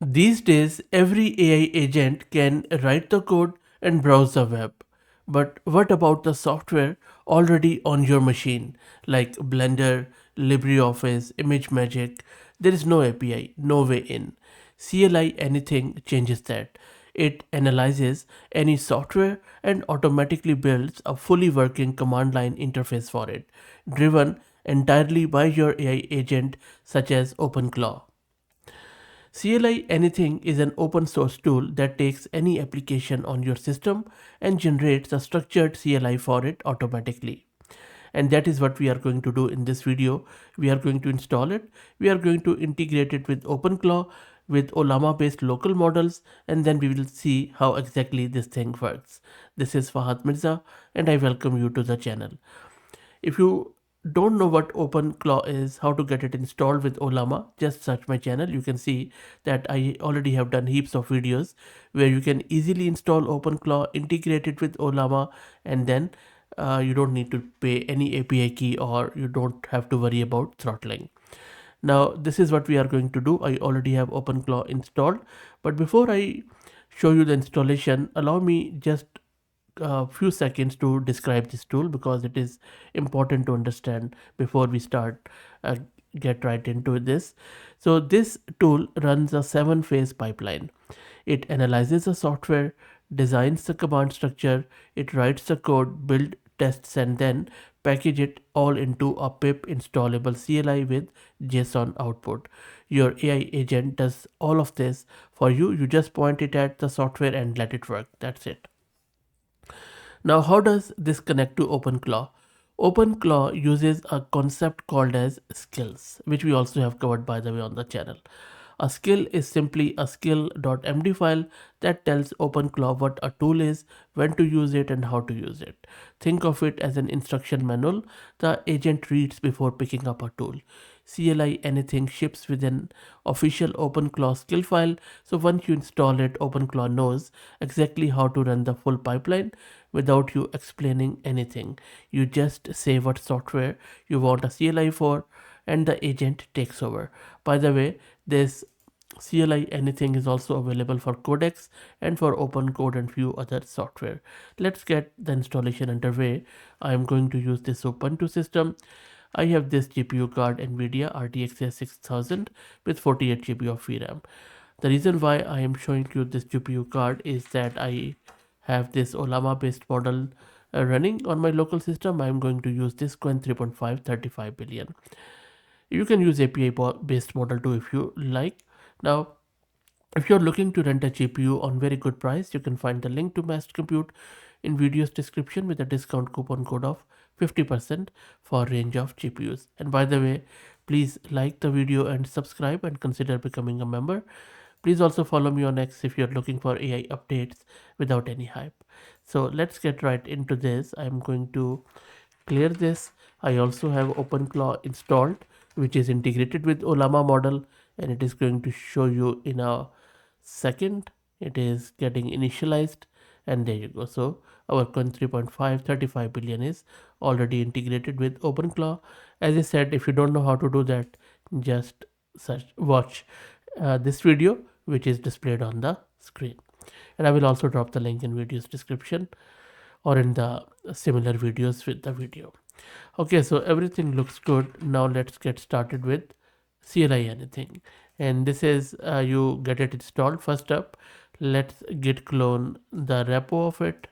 These days, every AI agent can write the code and browse the web. But what about the software already on your machine, like Blender, LibreOffice, ImageMagick? There is no API, no way in. CLI Anything changes that. It analyzes any software and automatically builds a fully working command line interface for it, driven entirely by your AI agent such as OpenClaw. CLI Anything is an open source tool that takes any application on your system and generates a structured CLI for it automatically. And that is what we are going to do in this video. We are going to install it. We are going to integrate it with OpenClaw, with Ollama based local models, and then we will see how exactly this thing works. This is Fahad Mirza, and I welcome you to the channel. If you don't know what OpenClaw is, how to get it installed with Ollama, just search my channel. You can see that I already have done heaps of videos where you can easily install OpenClaw, integrate it with Ollama, and then you don't need to pay any API key, or you don't have to worry about throttling. Now this is what we are going to do. I already have OpenClaw installed, but before I show you the installation, allow me just a few seconds to describe this tool, because it is important to understand before we start get right into this. So this tool runs a 7-phase pipeline. It analyzes the software, designs the command structure, it writes the code, build tests, and then package it all into a pip installable CLI with JSON output. Your AI agent does all of this for you. You just point it at the software and let it work. That's it. Now, how does this connect to OpenClaw? OpenClaw uses a concept called as skills, which we also have covered, by the way, on the channel. A skill is simply a skill.md file that tells OpenClaw what a tool is, when to use it, and how to use it. Think of it as an instruction manual the agent reads before picking up a tool. CLI Anything ships with an official OpenClaw skill file, so once you install it, OpenClaw knows exactly how to run the full pipeline without you explaining anything. You just say what software you want a CLI for, and the agent takes over. By the way, this CLI Anything is also available for Codex and for OpenCode and few other software. Let's get the installation underway. I am going to use this Ubuntu system. I have this GPU card NVIDIA RTX 6000 with 48 GB of VRAM. The reason why I am showing you this GPU card is that I have this Ollama based model running on my local system. I am going to use this Qwen 3.5 35 billion. You can use API based model too if you like. Now, if you're looking to rent a GPU on very good price, you can find the link to Massed Compute in video's description with a discount coupon code of 50% for a range of GPUs. And by the way, please like the video and subscribe and consider becoming a member. Please also follow me on X if you're looking for AI updates without any hype. So let's get right into this. I'm going to clear this. I also have OpenClaw installed, which is integrated with Ollama model, and it is going to show you in a second. It is getting initialized, and there you go. So our Qwen 3.5 35 billion is already integrated with OpenClaw. As I said, if you don't know how to do that, just watch this video, which is displayed on the screen, and I will also drop the link in video's description or in the similar videos with the video. Okay, so everything looks good. Now let's get started with CLI Anything, and this is you get it installed. First up, let's git clone the repo of it,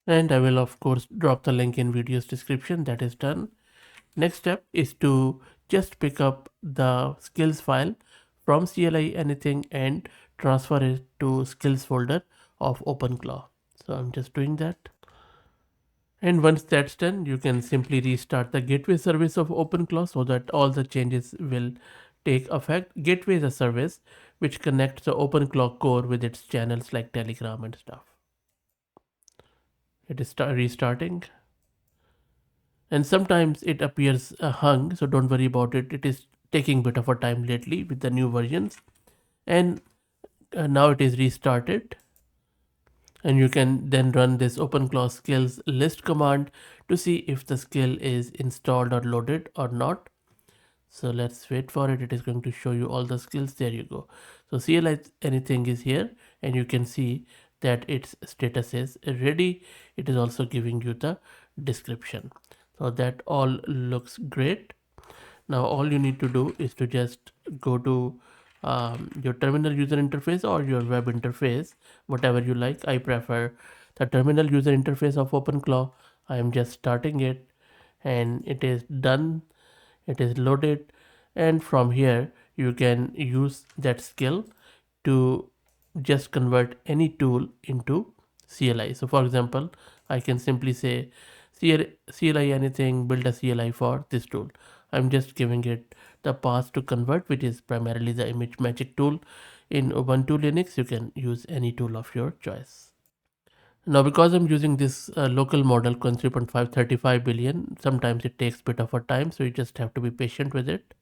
and I will of course drop the link in video's description. That is done. Next step is to just pick up the skills file from CLI Anything and transfer it to skills folder of OpenClaw. So I'm just doing that. And once that's done, you can simply restart the gateway service of OpenClaw so that all the changes will take effect. Gateway is a service which connects the OpenClaw core with its channels like Telegram and stuff. It is restarting. And sometimes it appears hung, so don't worry about it. It is taking a bit of a time lately with the new versions. And now it is restarted. And you can then run this OpenClaw skills list command to see if the skill is installed or loaded or not. So let's wait for it. It is going to show you all the skills. There you go. So CLI anything is here, and you can see that its status is ready. It is also giving you the description. So that all looks great. Now all you need to do is to just go to your terminal user interface or your web interface, whatever you like. I prefer the terminal user interface of OpenClaw. I am just starting it, and it is done. It is loaded, and from here you can use that skill to just convert any tool into CLI. So for example, I can simply say CLI anything, build a CLI for this tool. I'm just giving it the path to convert, which is primarily the image magic tool. In Ubuntu Linux, you can use any tool of your choice. Now, because I'm using this local model Con 3.5 35 billion, sometimes it takes a bit of a time, so you just have to be patient with it.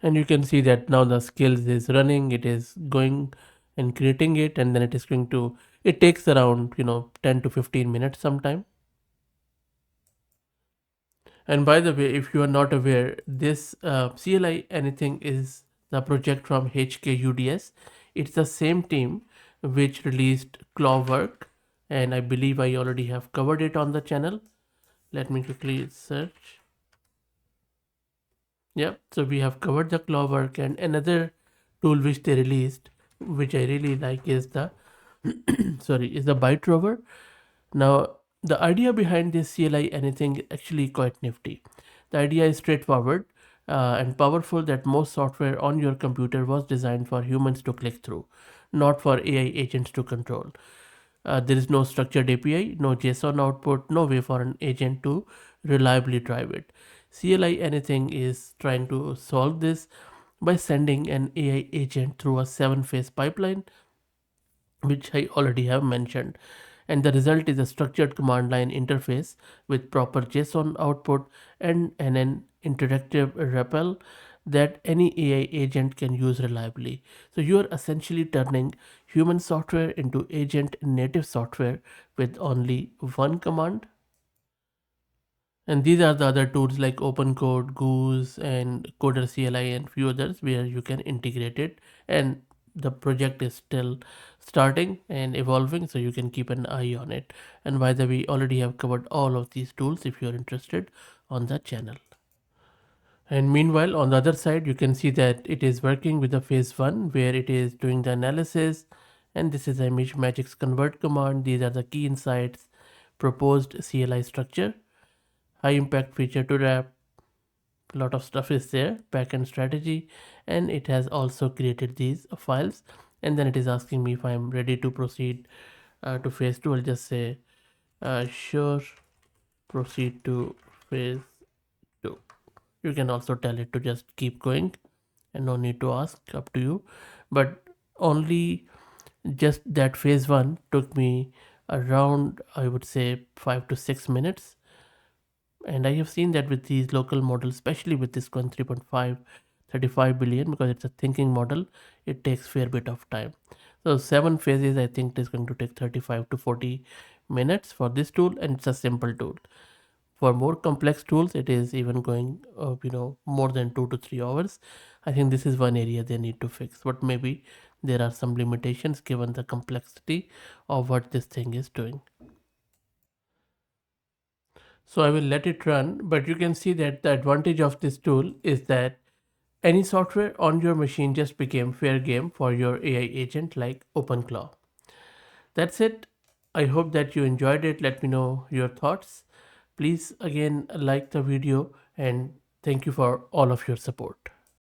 And you can see that now the skills is running, it is going and creating it, and then it is going to, it takes around 10 to 15 minutes sometime. And by the way, if you are not aware, this CLI anything is the project from HKUDS. It's the same team which released Clawwork, and I believe I already have covered it on the channel. Let me quickly search. Yeah, so we have covered the Clawwork, and another tool which they released, which I really like, is the is the Byte Rover. Now, the idea behind this CLI anything is actually quite nifty. The idea is straightforward and powerful, that most software on your computer was designed for humans to click through, not for AI agents to control. There is no structured API, no JSON output, no way for an agent to reliably drive it. CLI anything is trying to solve this by sending an AI agent through a 7-phase pipeline, which I already have mentioned. And the result is a structured command line interface with proper JSON output and an interactive REPL that any AI agent can use reliably. So you are essentially turning human software into agent native software with only one command. And these are the other tools like OpenCode, Goose, and Coder CLI, and few others where you can integrate it. And the project is still starting and evolving, so you can keep an eye on it. And by the way, we already have covered all of these tools if you're interested on the channel. And meanwhile, on the other side, you can see that it is working with the phase 1 where it is doing the analysis. And this is the image magic's convert command. These are the key insights, proposed CLI structure, high impact feature to wrap, a lot of stuff is there, backend strategy, and it has also created these files. And then it is asking me if I'm ready to proceed to phase 2. I'll just say sure, proceed to phase 2. You can also tell it to just keep going and no need to ask, up to you. But only just that phase 1 took me around, I would say, 5 to 6 minutes. And I have seen that with these local models, especially with this one 3.5 35 billion, because it's a thinking model, it takes fair bit of time. So 7 phases, I think it is going to take 35 to 40 minutes for this tool, and it's a simple tool. For more complex tools, it is even going more than 2 to 3 hours. I think this is one area they need to fix, but maybe there are some limitations given the complexity of what this thing is doing. So I will let it run, but you can see that the advantage of this tool is that any software on your machine just became fair game for your AI agent like OpenClaw. That's it. I hope that you enjoyed it. Let me know your thoughts. Please again like the video, and thank you for all of your support.